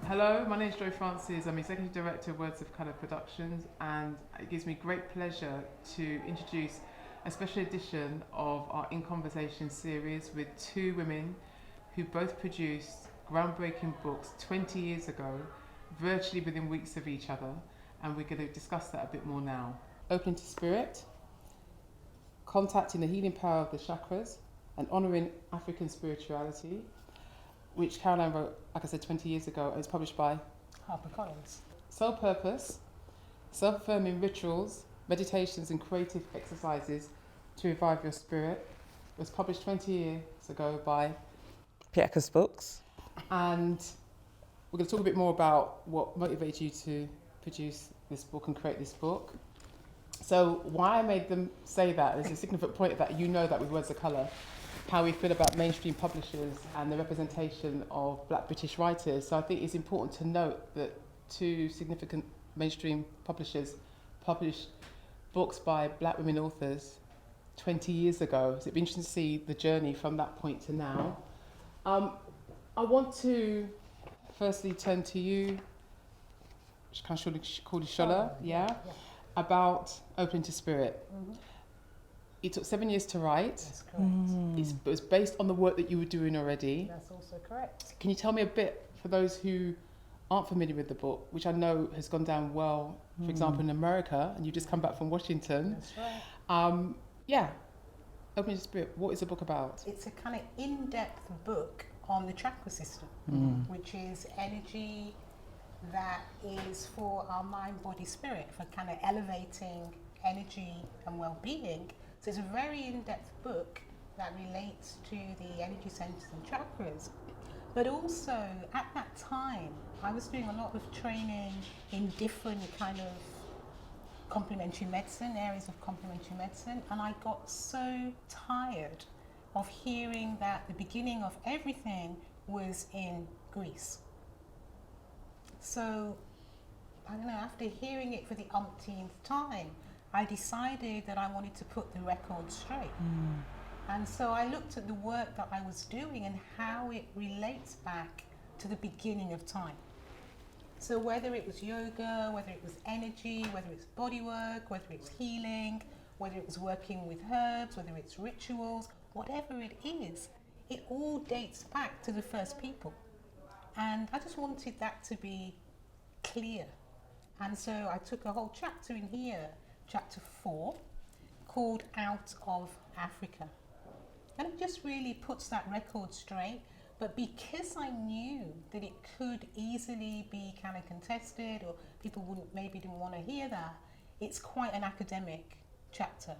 Hello, my name is Joy Francis. I'm Executive Director of Words of Colour Productions, and it gives me great pleasure to introduce a special edition of our In Conversation series with two women who both produced groundbreaking books 20 years ago, virtually within weeks of each other, and we're going to discuss that a bit more now. Open to Spirit, Contacting the Healing Power of the Chakras, and Honouring African Spirituality, which Caroline wrote, like I said, 20 years ago, and it's published by HarperCollins. Soul Purpose, Self-Affirming Rituals, Meditations and Creative Exercises to Revive Your Spirit. It was published 20 years ago by Chakras books. And we're going to talk a bit more about what motivated you to produce this book and create this book. So why I made them say that is a significant point that you know that with Words of Colour, how we feel about mainstream publishers and the representation of Black British writers. So I think it's important to note that two significant mainstream publishers published books by Black women authors 20 years ago. So it'd be interesting to see the journey from that point to now. I want to firstly turn to you, can I call you Shola, yeah, about Open to Spirit. Mm-hmm. It took 7 years to write. That's correct. It was based on the work that you were doing already. That's also correct. Can you tell me a bit, for those who aren't familiar with the book, which I know has gone down well, for example, in America, and you just come back from Washington. That's right. Yeah, Open to Spirit, what is the book about? It's a kind of in-depth book on the chakra system, which is energy that is for our mind, body, spirit, for kind of elevating energy and well-being. So it's a very in-depth book that relates to the energy centers and chakras. But also, at that time, I was doing a lot of training in different kind of complementary medicine, areas of complementary medicine, and I got so tired of hearing that the beginning of everything was in Greece. So, I don't know, after hearing it for the umpteenth time, I decided that I wanted to put the record straight. And so I looked at the work that I was doing and how it relates back to the beginning of time. So whether it was yoga, whether it was energy, whether it's body work, whether it's healing, whether it was working with herbs, whether it's rituals, whatever it is, it all dates back to the first people. And I just wanted that to be clear. And so I took a whole chapter in here, chapter 4, called Out of Africa. And it just really puts that record straight. But because I knew that it could easily be kind of contested, or people didn't want to hear that, it's quite an academic chapter.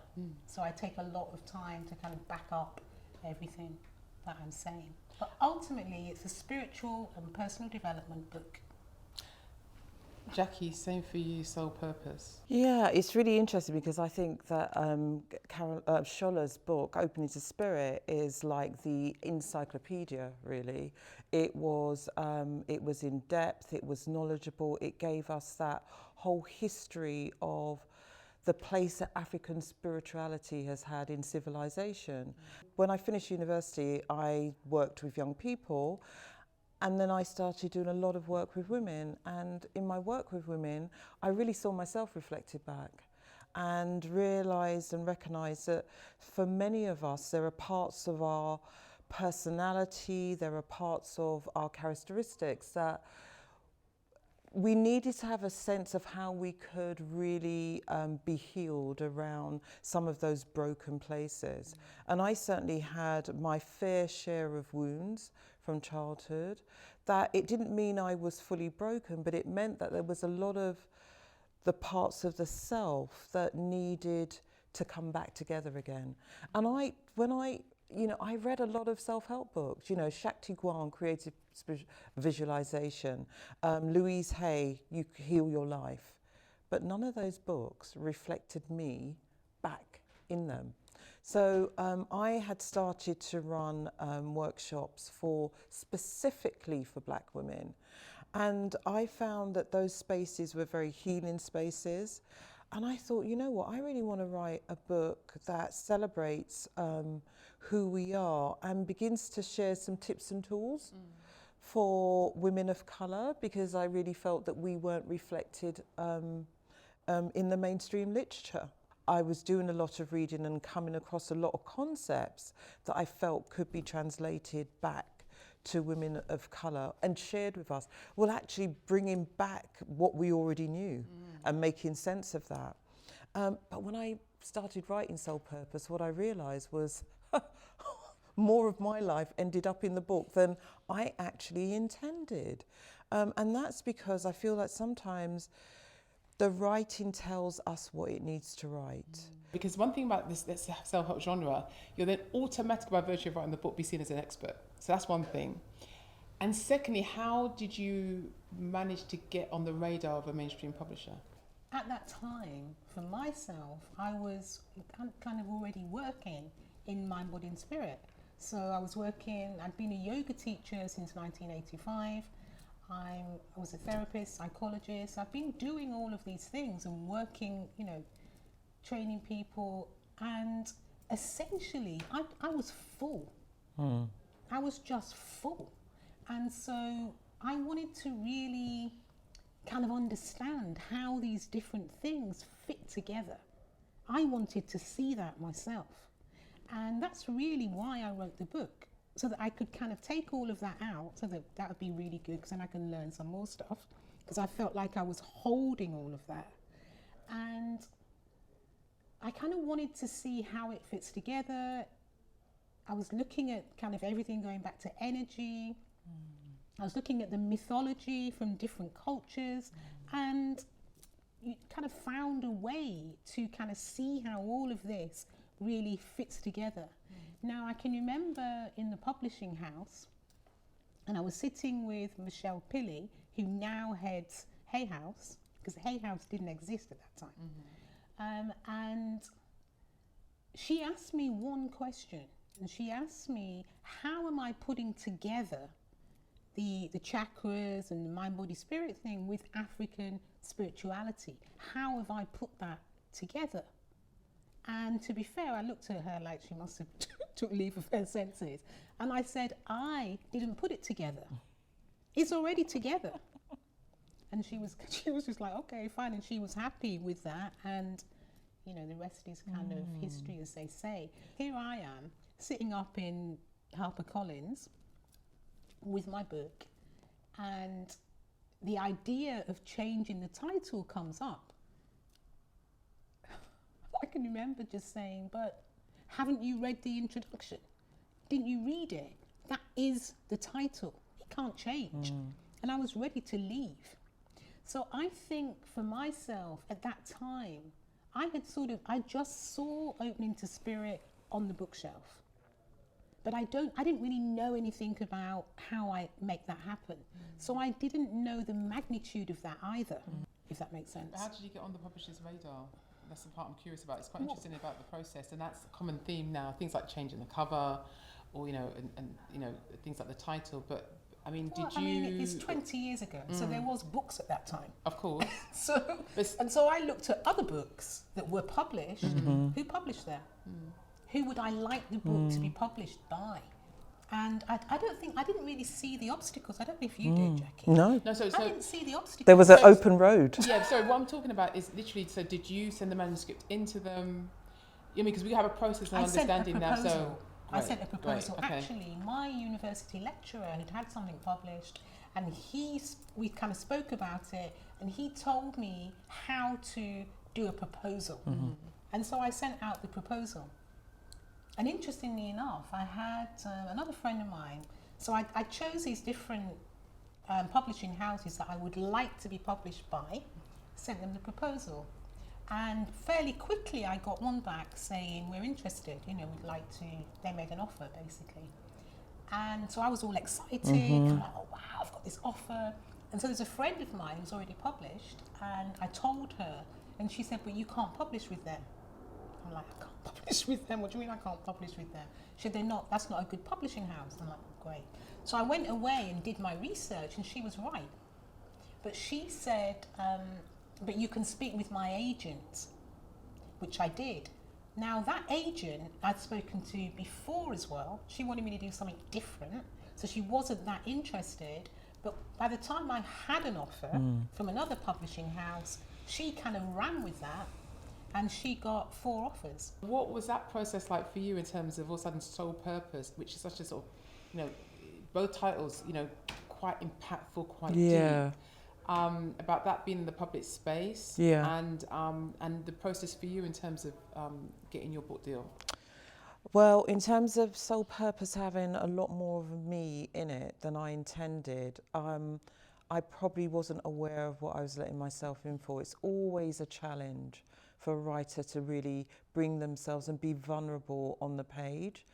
So I take a lot of time to kind of back up everything that I'm saying. But ultimately, it's a spiritual and personal development book. Jackee, same for you, Soul Purpose. Yeah, it's really interesting because I think that Shola's book, Opening to Spirit, is like the encyclopedia, really. It was in depth, it was knowledgeable, it gave us that whole history of the place that African spirituality has had in civilization. When I finished university, I worked with young people, and then I started doing a lot of work with women. And in my work with women, I really saw myself reflected back and realised and recognised that for many of us, there are parts of our personality, there are parts of our characteristics that we needed to have a sense of how we could really be healed around some of those broken places. And I certainly had my fair share of wounds from childhood. That it didn't mean I was fully broken, but it meant that there was a lot of the parts of the self that needed to come back together again. And I read a lot of self-help books, Shakti Guan, Creative Visualization, Louise Hay, You Heal Your Life. But none of those books reflected me back in them. So I had started to run workshops specifically for Black women. And I found that those spaces were very healing spaces. And I thought, you know what, I really want to write a book that celebrates who we are and begins to share some tips and tools for women of colour, because I really felt that we weren't reflected in the mainstream literature. I was doing a lot of reading and coming across a lot of concepts that I felt could be translated back to women of colour and shared with us. Well, actually bringing back what we already knew and making sense of that. But when I started writing Soul Purpose, what I realised was more of my life ended up in the book than I actually intended. And that's because I feel like sometimes the writing tells us what it needs to write. Because one thing about this self-help genre, you're then automatically, by virtue of writing the book, be seen as an expert. So that's one thing. And secondly, how did you manage to get on the radar of a mainstream publisher? At that time, for myself, I was kind of already working in mind, body and spirit. So I was working, I'd been a yoga teacher since 1985. I was a therapist, psychologist. I've been doing all of these things and working, you know, training people. And essentially, I was full. I was just full. And so I wanted to really kind of understand how these different things fit together. I wanted to see that myself. And that's really why I wrote the book, so that I could kind of take all of that out, so that would be really good, because then I can learn some more stuff, because I felt like I was holding all of that. And I kind of wanted to see how it fits together. I was looking at kind of everything going back to energy. I was looking at the mythology from different cultures, and you kind of found a way to kind of see how all of this really fits together. Now, I can remember in the publishing house, and I was sitting with Michelle Pilley, who now heads Hay House, because Hay House didn't exist at that time. And she asked me one question, and she asked me, how am I putting together the chakras and the mind, body, spirit thing with African spirituality? How have I put that together? And to be fair, I looked at her like she must have took leave of her senses. And I said, I didn't put it together. It's already together. And she was just like, okay, fine. And she was happy with that. And, you know, the rest is kind of history, as they say. Here I am, sitting up in HarperCollins with my book. And the idea of changing the title comes up. I can remember just saying, but haven't you read the introduction? Didn't you read it? That is the title. It can't change. And I was ready to leave. So I think for myself at that time, I just saw Opening to Spirit on the bookshelf. But I didn't really know anything about how I make that happen. So I didn't know the magnitude of that either, if that makes sense. But how did you get on the publisher's radar? That's the part I'm curious about. It's quite interesting about the process, and that's a common theme now. Things like changing the cover, or and things like the title. But I mean, it's 20 years ago, so there was books at that time. Of course. So I looked at other books that were published. Who published them? Who would I like the book to be published by? And I didn't really see the obstacles. I don't know if you did, Jackee. No. So I didn't see the obstacles. There was an open road. Yeah, so what I'm talking about is literally, so did you send the manuscript into them? I mean, because we have a process and understanding now, so... I sent a proposal. Okay. Actually, my university lecturer had something published, and we kind of spoke about it, and he told me how to do a proposal. And so I sent out the proposal. And interestingly enough, I had another friend of mine. So I chose these different publishing houses that I would like to be published by, sent them the proposal. And fairly quickly, I got one back saying, we're interested, we'd like to, they made an offer, basically. And so I was all excited, kind of like, oh, wow, I've got this offer. And so there's a friend of mine who's already published, and I told her, and she said, but you can't publish with them. I'm like, I can't publish with them? What do you mean I can't publish with them? She said, that's not a good publishing house. I'm like, great. So I went away and did my research, and she was right. But she said, but you can speak with my agent, which I did. Now that agent I'd spoken to before as well, she wanted me to do something different, so she wasn't that interested. But by the time I had an offer from another publishing house, she kind of ran with that, and she got 4 offers. What was that process like for you in terms of all of a sudden Soul Purpose, which is such a sort of, you know, both titles, you know, quite impactful, quite deep. About that being in the public space, and the process for you in terms of getting your book deal. Well, in terms of Soul Purpose having a lot more of me in it than I intended, I probably wasn't aware of what I was letting myself in for. It's always a challenge for a writer to really bring themselves and be vulnerable on the page.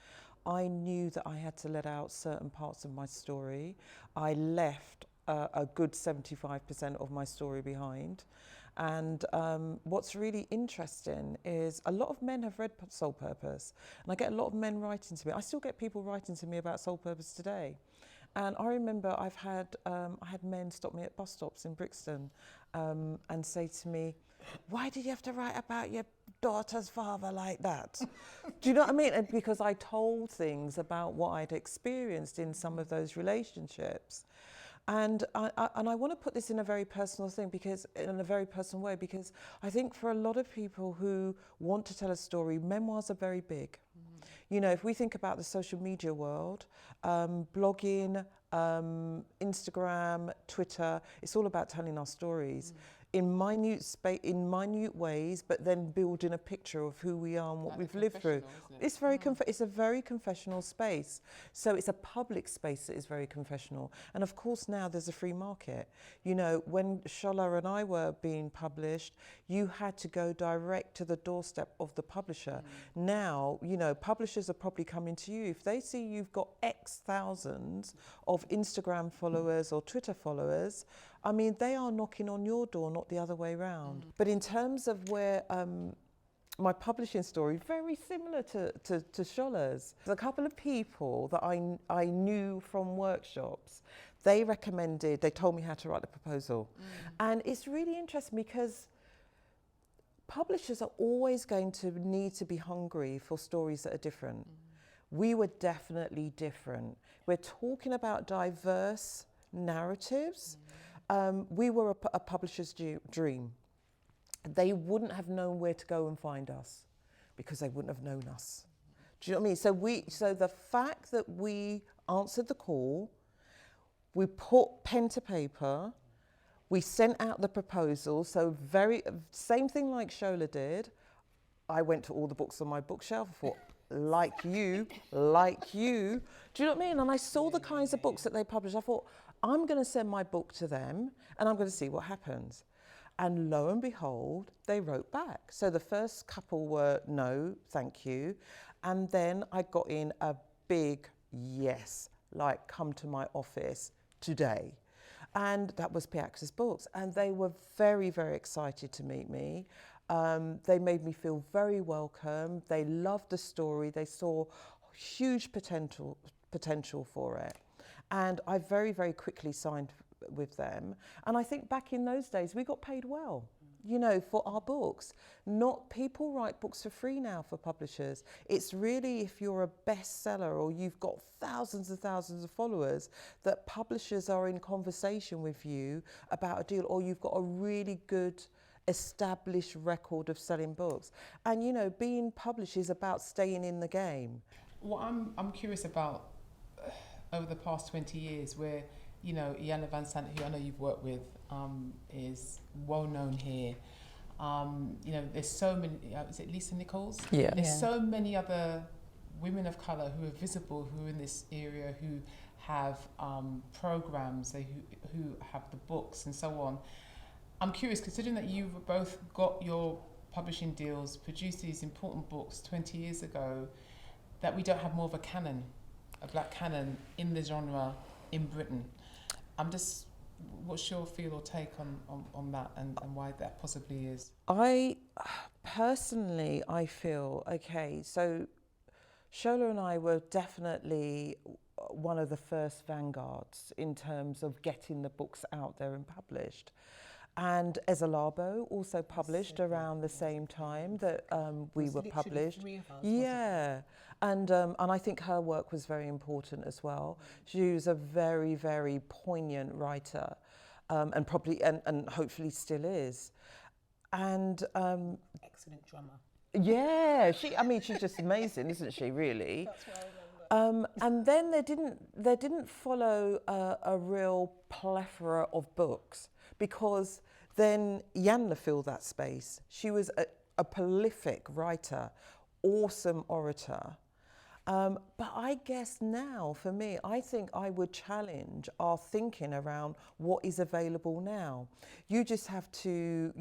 I knew that I had to let out certain parts of my story. I left a good 75% of my story behind. And what's really interesting is a lot of men have read Soul Purpose, and I get a lot of men writing to me. I still get people writing to me about Soul Purpose today. And I remember I had men stop me at bus stops in Brixton and say to me, "Why did you have to write about your daughter's father like that?" Do you know what I mean? And because I told things about what I'd experienced in some of those relationships. And I want to put this in a very personal thing, because in a very personal way, because I think for a lot of people who want to tell a story, memoirs are very big. You know, if we think about the social media world, blogging, Instagram, Twitter, it's all about telling our stories in minute ways, but then building a picture of who we are and what we've lived through. It's very it's a very confessional space. So it's a public space that is very confessional. And of course now there's a free market. You know, when Shola and I were being published, you had to go direct to the doorstep of the publisher. Now, you know, publishers are probably coming to you. If they see you've got X thousands of Instagram followers or Twitter followers, I mean, they are knocking on your door, not the other way around. But in terms of where my publishing story, very similar to Shola's. There's a couple of people that I knew from workshops. They told me how to write the proposal. And it's really interesting because publishers are always going to need to be hungry for stories that are different. We were definitely different. We're talking about diverse narratives. We were a publisher's dream. They wouldn't have known where to go and find us because they wouldn't have known us. Do you know what I mean? So the fact that we answered the call, we put pen to paper, we sent out the proposal. So same thing like Shola did. I went to all the books on my bookshelf. I thought, like you. Do you know what I mean? And I saw the kinds of books that they published. I thought, I'm going to send my book to them and I'm going to see what happens. And lo and behold, they wrote back. So the first couple were no, thank you. And then I got in a big yes, like come to my office today. And that was Piax's Books. And they were very, very excited to meet me. They made me feel very welcome. They loved the story. They saw huge potential for it. And I very, very quickly signed with them. And I think back in those days, we got paid well, you know, for our books. Not people write books for free now for publishers. It's really if you're a bestseller or you've got thousands and thousands of followers that publishers are in conversation with you about a deal, or you've got a really good established record of selling books. And, you know, being published is about staying in the game. What I'm curious about over the past 20 years, where, you know, Iyanla Vanzant, who I know you've worked with, is well known here. You know, there's so many, is it Lisa Nichols? Yeah. There's so many other women of colour who are visible, who are in this area, who have programs, who have the books and so on. I'm curious, considering that you've both got your publishing deals, produced these important books 20 years ago, that we don't have more of a canon, a black canon in the genre in Britain. What's your feel or take on that and why that possibly is? I feel, okay, so Shola and I were definitely one of the first vanguards in terms of getting the books out there and published. And Ezalabo also published around the same time that we were published. 3 of us, wasn't it? Yeah, and I think her work was very important as well. She was a very, very poignant writer, and probably and hopefully still is. And Excellent drummer. yeah, she's just amazing, isn't she? Really. That's what I remember. And then there didn't follow a real plethora of books, because then Yanla filled that space. She was a prolific writer, awesome orator. But I guess now, for me, I think I would challenge our thinking around what is available now. You just have to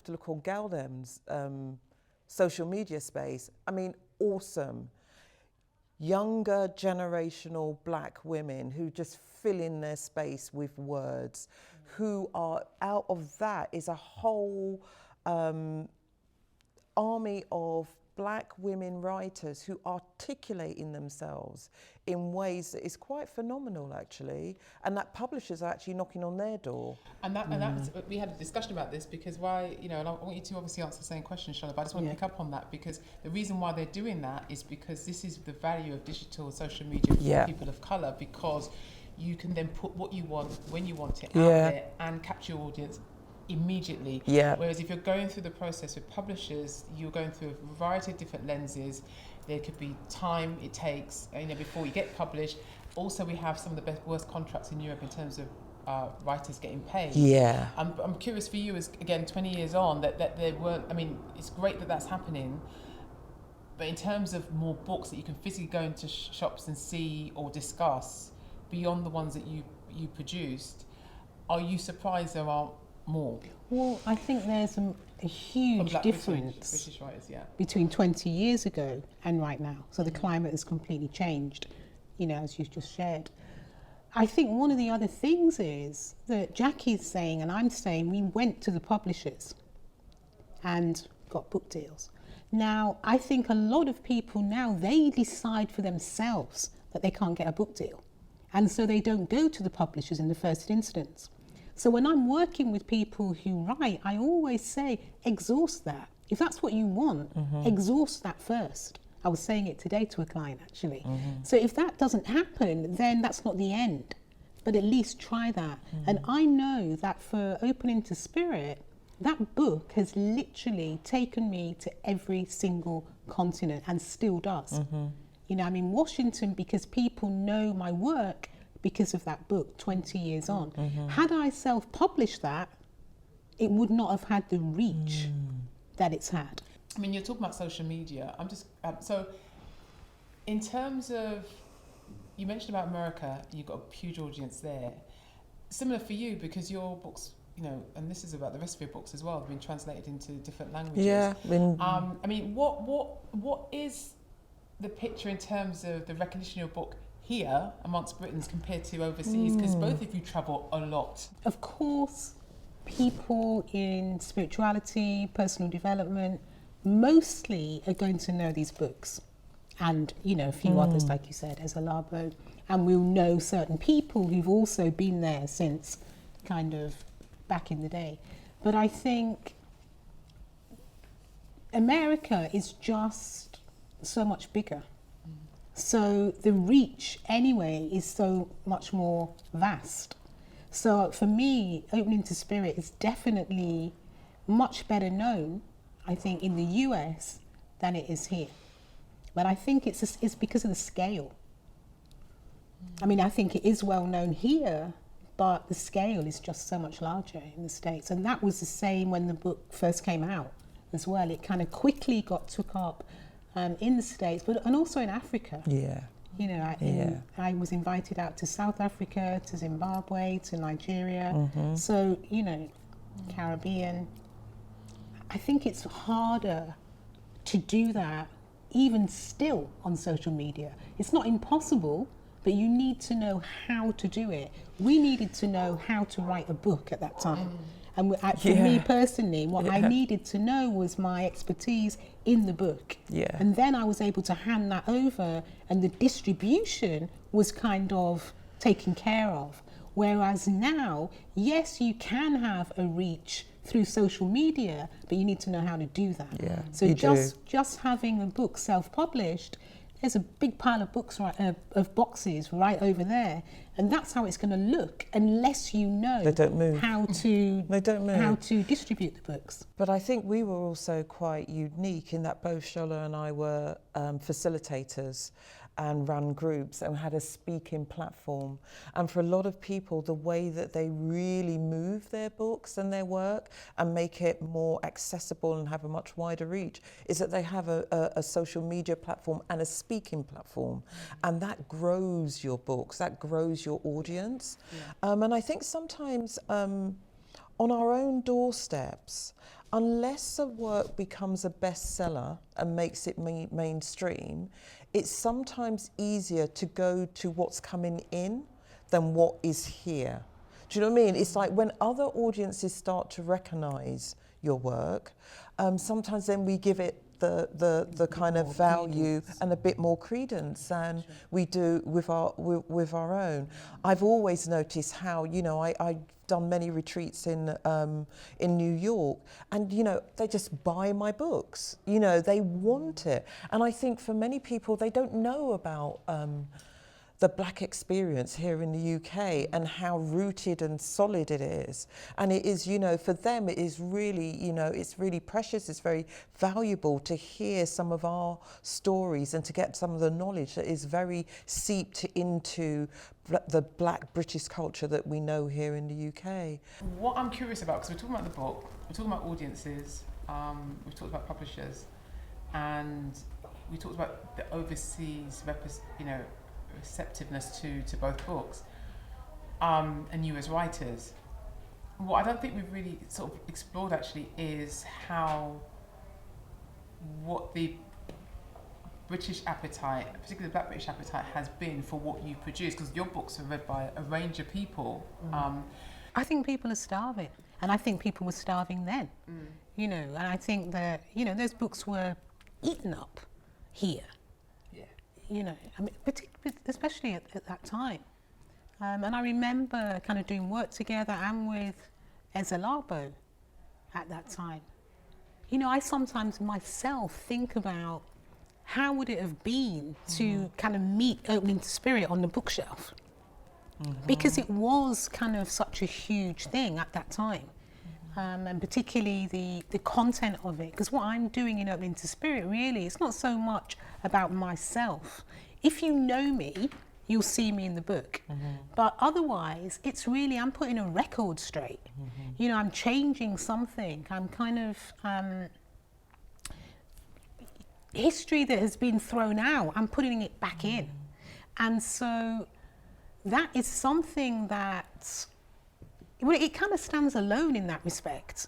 look on Galdem's social media space. I mean, awesome. Younger generational black women who just fill in their space with words, who are, out of that is a whole army of black women writers who articulate in themselves in ways that is quite phenomenal, actually, and that publishers are actually knocking on their door. And that was, we had a discussion about this, because why, and I want you to obviously answer the same question, Shola, but I just want to pick up on that, because the reason why they're doing that is because this is the value of digital social media for people of colour, because you can then put what you want when you want it out there and capture your audience immediately. Whereas if you're going through the process with publishers, you're going through a variety of different lenses. There could be time it takes, before you get published. Also, we have some of the worst contracts in Europe in terms of writers getting paid. I'm curious for you, as again 20 years on, that there weren't. I mean, it's great that that's happening, but in terms of more books that you can physically go into shops and see or discuss beyond the ones that you produced, are you surprised there aren't more? Well, I think there's a huge difference British writers, between 20 years ago and right now. So the climate has completely changed, as you've just shared. I think one of the other things is that Jackie's saying, and I'm saying, we went to the publishers and got book deals. Now, I think a lot of people now, they decide for themselves that they can't get a book deal. And so they don't go to the publishers in the first instance. So when I'm working with people who write, I always say, exhaust that. If that's what you want, exhaust that first. I was saying it today to a client, actually. So if that doesn't happen, then that's not the end. But at least try that. And I know that for Opening to Spirit, that book has literally taken me to every single continent and still does. I'm in Washington because people know my work because of that book 20 years on. Had I self-published that, it would not have had the reach that it's had. I mean, you're talking about social media. I'm just, so in terms of, you mentioned about America, you've got a huge audience there. Similar for you, because your books, and this is about the rest of your books as well, have been translated into different languages. I mean, what is the picture in terms of the recognition of your book here amongst Britons compared to overseas? Because both of you travel a lot. Of course, people in spirituality, personal development, mostly are going to know these books. And, a few others, like you said, as Alabo. And we'll know certain people who've also been there since kind of back in the day. But I think America is just so much bigger. So the reach anyway is so much more vast. So for me, Opening to Spirit is definitely much better known, I think, in the US than it is here. But I think it's because of the scale. I mean, I think it is well known here, but the scale is just so much larger in the States. And that was the same when the book first came out as well. It kind of quickly got took up in the States, and also in Africa. I was invited out to South Africa, to Zimbabwe, to Nigeria. So, Caribbean. I think it's harder to do that even still on social media. It's not impossible, but you need to know how to do it. We needed to know how to write a book at that time. And for me personally, what I needed to know was my expertise in the book. And then I was able to hand that over, and the distribution was kind of taken care of. Whereas now, yes, you can have a reach through social media, but you need to know how to do that. Yeah, So you just having a book self-published, there's a big pile of books of boxes right over there, and that's how it's going to look unless you know They don't move. how to They don't move. how to distribute the books. But I think we were also quite unique in that both Shola and I were facilitators and ran groups and had a speaking platform. And for a lot of people, the way that they really move their books and their work and make it more accessible and have a much wider reach is that they have a social media platform and a speaking platform. And that grows your books, that grows your audience. Yeah. And I think sometimes on our own doorsteps, unless a work becomes a bestseller and makes it mainstream, it's sometimes easier to go to what's coming in than what is here. Do you know what I mean? It's like when other audiences start to recognise your work, sometimes then we give it the kind of value and a bit more credence than we do with our own. I've always noticed how, you know, I've done many retreats in New York, and you know, they just buy my books. You know, they want it, and I think for many people they don't know about the Black experience here in the UK and how rooted and solid it is. And it is, you know, for them it is really, you know, it's really precious, it's very valuable to hear some of our stories and to get some of the knowledge that is very seeped into the Black British culture that we know here in the UK. What I'm curious about, because we're talking about the book, we're talking about audiences, we've talked about publishers, and we talked about the overseas, receptiveness to both books, and you as writers. What I don't think we've really sort of explored actually is what the British appetite, particularly the Black British appetite, has been for what you produce, because your books are read by a range of people. I think people are starving, and I think people were starving then, you know, and I think that, you know, those books were eaten up here. You know, I mean, especially at that time. And I remember kind of doing work together and with Ezalabo at that time. You know, I sometimes myself think about how would it have been to kind of meet Opening Spirit on the bookshelf? Because it was kind of such a huge thing at that time. And particularly the content of it, because what I'm doing in Opening to Spirit really, it's not so much about myself. If you know me, you'll see me in the book. But otherwise, it's really, I'm putting a record straight. You know, I'm changing something. I'm kind of, history that has been thrown out, I'm putting it back in. And so that is something that, well, it kind of stands alone in that respect.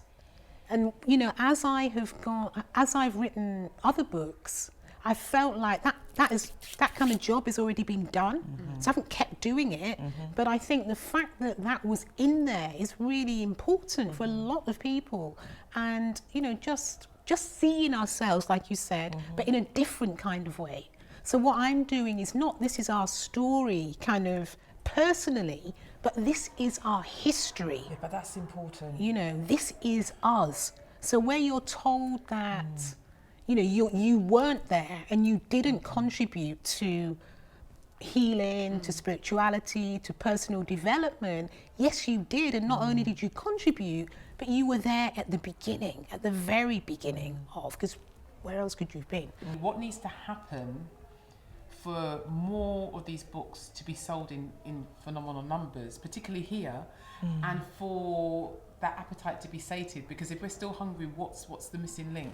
And, you know, as I've written other books, I felt like that kind of job has already been done. So I haven't kept doing it. But I think the fact that that was in there is really important for a lot of people. And, you know, just seeing ourselves, like you said, but in a different kind of way. So what I'm doing is not, this is our story kind of personally, but this is our history. Yeah, but that's important. You know, this is us. So where you're told that, you know, you weren't there and you didn't contribute to healing, to spirituality, to personal development, yes, you did. And not only did you contribute, but you were there at the beginning, at the very beginning of, because where else could you have been? What needs to happen for more of these books to be sold in phenomenal numbers, particularly here, and for that appetite to be sated? Because if we're still hungry, what's the missing link?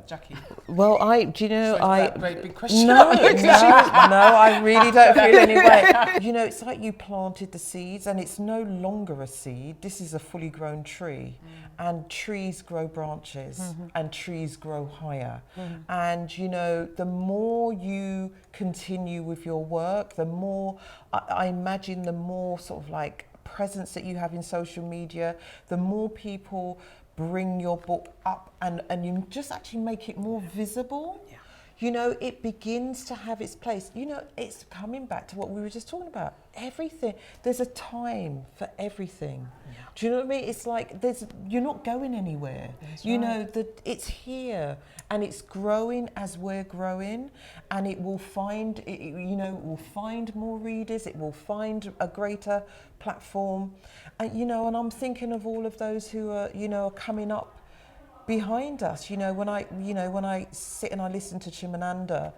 Jackee. Well, do you know, very big question. No, I really don't feel any way. You know, it's like you planted the seeds and it's no longer a seed. This is a fully grown tree, and trees grow branches and trees grow higher. And, you know, the more you continue with your work, the more, I imagine, the more sort of like presence that you have in social media, the more people bring your book up and you just actually make it more visible. you know, it begins to have its place. You know, it's coming back to what we were just talking about. Everything, there's a time for everything. Yeah. Do you know what I mean? It's like you're not going anywhere. That's you right. know, it's here and it's growing as we're growing, and it will find, you know, it will find more readers. It will find a greater platform, and you know, and I'm thinking of all of those who are, you know, are coming up behind us. You know, when I sit and I listen to Chimamanda,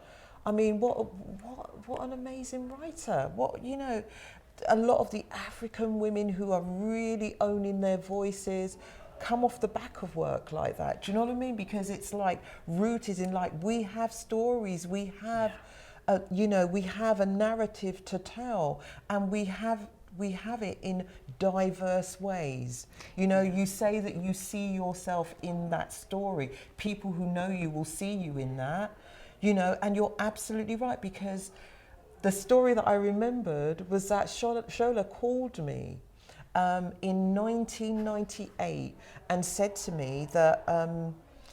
I mean, what an amazing writer. What, you know, a lot of the African women who are really owning their voices come off the back of work like that. Do you know what I mean? Because it's like rooted in, like, we have stories, we have, you know, we have a narrative to tell, and we have it in diverse ways. You know, you say that you see yourself in that story. People who know you will see you in that, you know, and you're absolutely right, because the story that I remembered was that Shola called me in 1998 and said to me that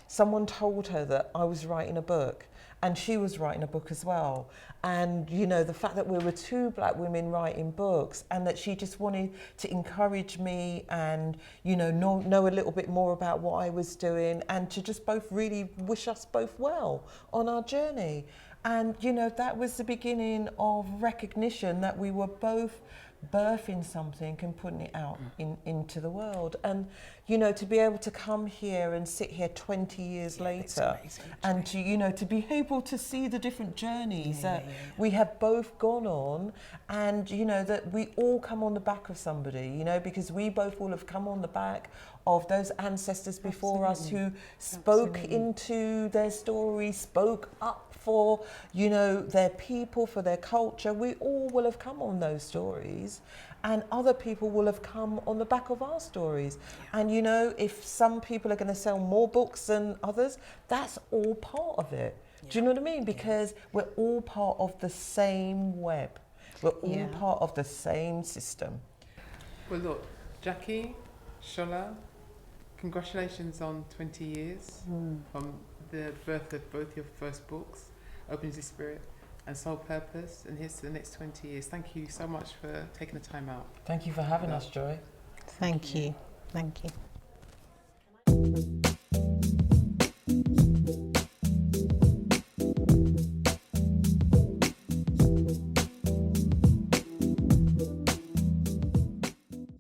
someone told her that I was writing a book, and she was writing a book as well. And, you know, the fact that we were two black women writing books, and that she just wanted to encourage me and, you know a little bit more about what I was doing, and to just both really wish us both well on our journey. And, you know, that was the beginning of recognition that we were both birthing something and putting it out into the world. And, you know, to be able to come here and sit here 20 years later, and to, you know, to be able to see the different journeys that we have both gone on, and, you know, that we all come on the back of somebody, you know, because we both will have come on the back of those ancestors before us who spoke into their story, spoke up for, you know, their people, for their culture. We all will have come on those stories, and other people will have come on the back of our stories. And, you know, if some people are going to sell more books than others, that's all part of it. Do you know what I mean? Because we're all part of the same web. We're all part of the same system. Well, look, Jackee, Shola, congratulations on 20 years from the birth of both your first books, Opens Your Spirit and Soul Purpose, and here's to the next 20 years. Thank you so much for taking the time out. Thank you for having us, Joy. Thank you. Thank you.